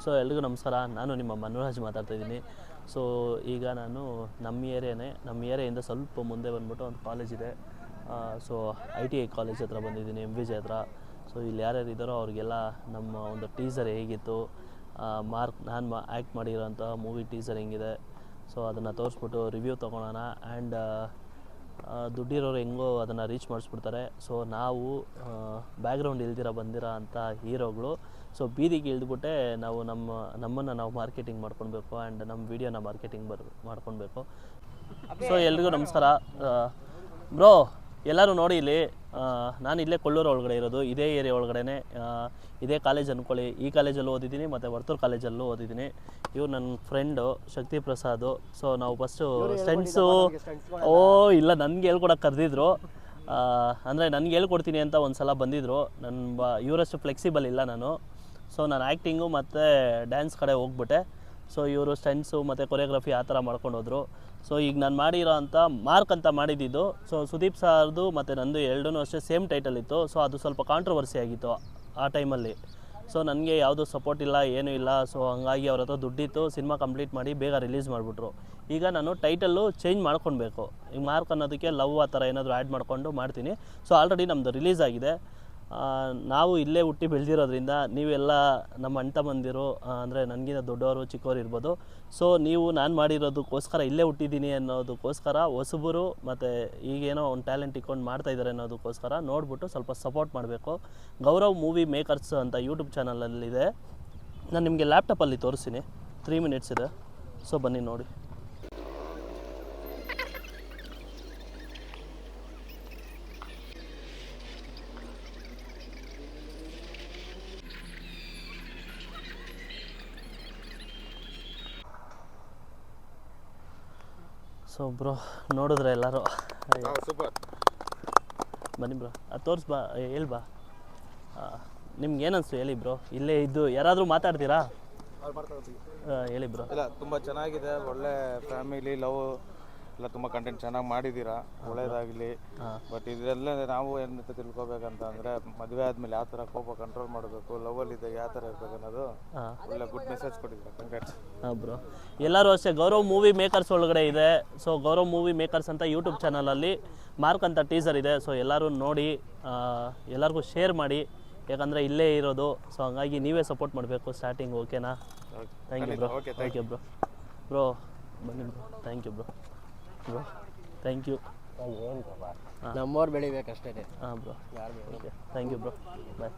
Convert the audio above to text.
So ಎಲ್ರಿಗೂ ನಮಸ್ಕಾರ. ನಾನು ನಿಮ್ಮ ಮನೋರಾಜ್ ಮಾತಾಡ್ತಾಯಿದ್ದೀನಿ. ಸೊ ಈಗ ನಾನು ನಮ್ಮ ಏರಿಯಾಯಿಂದ ಸ್ವಲ್ಪ ಮುಂದೆ ಬಂದ್ಬಿಟ್ಟು ಒಂದು ಕಾಲೇಜ್ ಇದೆ. ಸೊ ITI ಕಾಲೇಜ್ ಹತ್ರ ಬಂದಿದ್ದೀನಿ, MVJ ಹತ್ರ. ಸೊ ಇಲ್ಲಿ ಯಾರ್ಯಾರು ಇದ್ದಾರೋ ಅವ್ರಿಗೆಲ್ಲ ನಮ್ಮ ಒಂದು ಟೀಸರ್ ಹೇಗಿತ್ತು, ನಾನು ಆ್ಯಕ್ಟ್ ಮಾಡಿರೋಂಥ ಮೂವಿ ಟೀಸರ್ ಹೆಂಗಿದೆ, ಸೊ ಅದನ್ನು ತೋರಿಸ್ಬಿಟ್ಟು ರಿವ್ಯೂ ತೊಗೊಳೋಣ. ಆ್ಯಂಡ್ ದುಡ್ಡಿರೋರು ಹೆಂಗೋ ಅದನ್ನು ರೀಚ್ ಮಾಡಿಸ್ಬಿಡ್ತಾರೆ. ಸೊ ನಾವು ಬ್ಯಾಕ್ಗ್ರೌಂಡ್ ಇಲ್ದಿರ ಬಂದಿರೋ ಅಂಥ ಹೀರೋಗಳು. ಸೊ ಬೀದಿಗೆ ಇಳಿದ್ಬಿಟ್ಟೆ ನಾವು ನಮ್ಮನ್ನು ನಾವು ಮಾರ್ಕೆಟಿಂಗ್ ಮಾಡ್ಕೊಳ್ಬೇಕು ಆ್ಯಂಡ್ ನಮ್ಮ ವೀಡಿಯೋನ ಮಾರ್ಕೆಟಿಂಗ್ ಮಾಡ್ಕೊಳ್ಬೇಕು. ಸೊ ಎಲ್ರಿಗೂ ನಮಸ್ಕಾರ. ಬ್ರೋ ಎಲ್ಲರೂ ನೋಡಿ, ಇಲ್ಲಿ ನಾನು ಇಲ್ಲೇ ಕೊಳ್ಳೂರು ಒಳಗಡೆ ಇರೋದು, ಇದೇ ಏರಿಯಾ ಒಳಗಡೆ, ಇದೇ ಕಾಲೇಜ್ ಅಂದ್ಕೊಳ್ಳಿ. ಈ ಕಾಲೇಜಲ್ಲೂ ಓದಿದ್ದೀನಿ ಮತ್ತು ವರ್ತೂರು ಕಾಲೇಜಲ್ಲೂ ಓದಿದ್ದೀನಿ. ಇವ್ರು ನನ್ನ ಫ್ರೆಂಡು ಶಕ್ತಿ ಪ್ರಸಾದು. ಸೊ ನಾವು ಫಸ್ಟು ಸ್ಟೆಂಟ್ಸು ಇಲ್ಲ ನನಗೆ ಹೇಳ್ಕೊಡಕ್ಕೆ ಕರೆದಿದ್ರು. ಅಂದರೆ ನನಗೆ ಹೇಳ್ಕೊಡ್ತೀನಿ ಅಂತ ಒಂದು ಸಲ ಬಂದಿದ್ದರು. ಇವರಷ್ಟು ಫ್ಲೆಕ್ಸಿಬಲ್ ಇಲ್ಲ ನಾನು. ಸೊ ನಾನು ಆ್ಯಕ್ಟಿಂಗು ಮತ್ತು ಡ್ಯಾನ್ಸ್ ಕಡೆ ಹೋಗ್ಬಿಟ್ಟೆ. ಸೊ ಇವರು ಸ್ಟೆಂಟ್ಸು ಮತ್ತು ಕೊರಿಯೋಗ್ರಫಿ ಆ ಥರ ಮಾಡ್ಕೊಂಡು ಹೋದರು. ಸೊ ಈಗ ನಾನು ಮಾಡಿರೋ ಅಂಥ ಮಾರ್ಕ್ ಅಂತ ಮಾಡಿದ್ದು, ಸೊ ಸುದೀಪ್ ಸರ್ದು ಮತ್ತು ನಂದು ಎರಡೂ ಅಷ್ಟೇ ಸೇಮ್ ಟೈಟಲ್ ಇತ್ತು. ಸೊ ಅದು ಸ್ವಲ್ಪ ಕಾಂಟ್ರವರ್ಸಿ ಆಗಿತ್ತು ಆ ಟೈಮಲ್ಲಿ. ಸೊ ನನಗೆ ಯಾವುದೂ ಸಪೋರ್ಟ್ ಇಲ್ಲ, ಏನೂ ಇಲ್ಲ. ಸೊ ಹಂಗಾಗಿ ಅವ್ರ ಹತ್ರ ದುಡ್ಡಿತ್ತು, ಸಿನಿಮಾ ಕಂಪ್ಲೀಟ್ ಮಾಡಿ ಬೇಗ ರಿಲೀಸ್ ಮಾಡಿಬಿಟ್ರು. ಈಗ ನಾನು ಟೈಟಲ್ಲು ಚೇಂಜ್ ಮಾಡ್ಕೊಳ್ಬೇಕು. ಈಗ ಮಾರ್ಕ್ ಅನ್ನೋದಕ್ಕೆ ಲವ್ ಆ ಥರ ಏನಾದರೂ ಆ್ಯಡ್ ಮಾಡಿಕೊಂಡು ಮಾಡ್ತೀನಿ. ಸೊ ಆಲ್ರೆಡಿ ನಮ್ಮದು ರಿಲೀಸ್ ಆಗಿದೆ. ನಾವು ಇಲ್ಲೇ ಹುಟ್ಟಿ ಬೆಳೆದಿರೋದ್ರಿಂದ ನೀವೆಲ್ಲ ನಮ್ಮ ಅಣ್ಣ ತಮ್ಮಂದಿರು, ಅಂದರೆ ನನಗಿಂತ ದೊಡ್ಡವರು ಚಿಕ್ಕವರು ಇರ್ಬೋದು. ಸೊ ನೀವು ನಾನು ಮಾಡಿರೋದಕ್ಕೋಸ್ಕರ ಇಲ್ಲೇ ಹುಟ್ಟಿದ್ದೀನಿ ಅನ್ನೋದಕ್ಕೋಸ್ಕರ ಹೊಸಬರು ಮತ್ತು ಈಗೇನೋ ಒಂದು ಟ್ಯಾಲೆಂಟ್ ಇಟ್ಕೊಂಡು ಮಾಡ್ತಾಯಿದ್ದಾರೆ ಅನ್ನೋದಕ್ಕೋಸ್ಕರ ನೋಡಿಬಿಟ್ಟು ಸ್ವಲ್ಪ ಸಪೋರ್ಟ್ ಮಾಡಬೇಕು. ಗೌರವ್ ಮೂವಿ ಮೇಕರ್ಸ್ ಅಂತ ಯೂಟ್ಯೂಬ್ ಚಾನಲಲ್ಲಿದೆ. ನಾನು ನಿಮಗೆ ಲ್ಯಾಪ್ಟಾಪಲ್ಲಿ ತೋರಿಸ್ತೀನಿ, 3 ಮಿನಿಟ್ಸ್ ಇದೆ. ಸೊ ಬನ್ನಿ ನೋಡಿ. ಸೊ ಬ್ರೋ ನೋಡಿದ್ರೆ ಎಲ್ಲರೂ ಸೂಪರ್. ಬನ್ನಿ ಬ್ರೋ, ಅದು ತೋರಿಸ್ ಬಾ, ಹೇಳಿ ಬಾ. ನಿಮ್ಗೆ ಏನನ್ನಿಸ್ತು ಹೇಳಿ ಬ್ರೋ. ಇಲ್ಲೇ ಇದ್ದು ಯಾರಾದರೂ ಮಾತಾಡ್ತೀರಾ? ಹೇಳಿ ಬ್ರೋ. ಇಲ್ಲ, ತುಂಬ ಚೆನ್ನಾಗಿದೆ. ಒಳ್ಳೆ ಫ್ಯಾಮಿಲಿ ಲವ್ ಎಲ್ಲ ತುಂಬ ಕಂಟೆಂಟ್ ಚೆನ್ನಾಗಿ ಮಾಡಿದ್ದೀರಾ, ಒಳ್ಳೇದಾಗಲಿ. ಬಟ್ ಇದೆಲ್ಲ ನಾವು ಏನಂತ ತಿಳ್ಕೊಬೇಕಂತ ಅಂದರೆ, ಮದುವೆ ಆದಮೇಲೆ ಯಾವ ಥರ ಕೋಪ ಕಂಟ್ರೋಲ್ ಮಾಡಬೇಕು, ಲವಲ್ಲಿದ್ದಾಗ ಯಾವ ಥರ ಇರಬೇಕು ಅನ್ನೋದು ಒಳ್ಳೆ ಗುಡ್ ಮೆಸೇಜ್ ಕೊಟ್ಟಿದ್ದೀರಾ. ಕಂಗ್ರಾಟ್ಸ್. ಹಾಂ ಬ್ರೋ, ಎಲ್ಲರೂ ಅಷ್ಟೇ ಗೌರವ್ ಮೂವಿ ಮೇಕರ್ಸ್ ಒಳಗಡೆ ಇದೆ. ಸೊ ಗೌರವ್ ಮೂವಿ ಮೇಕರ್ಸ್ ಅಂತ ಯೂಟ್ಯೂಬ್ ಚಾನಲಲ್ಲಿ ಮಾರ್ಕ್ ಅಂತ ಟೀಸರ್ ಇದೆ. ಸೊ ಎಲ್ಲರೂ ನೋಡಿ, ಎಲ್ಲರಿಗೂ ಶೇರ್ ಮಾಡಿ, ಯಾಕಂದರೆ ಇಲ್ಲೇ ಇರೋದು. ಸೊ ಹಂಗಾಗಿ ನೀವೇ ಸಪೋರ್ಟ್ ಮಾಡಬೇಕು ಸ್ಟಾರ್ಟಿಂಗ್. ಓಕೆನಾ? Thank you bro. Okay bro, ಬನ್ನಿ bro. Thank you bro. Thank you. ನಮ್ಮವ್ರು ಬೆಳಿಬೇಕಷ್ಟೇ. ಹಾಂ bro, okay thank you bro. Bye.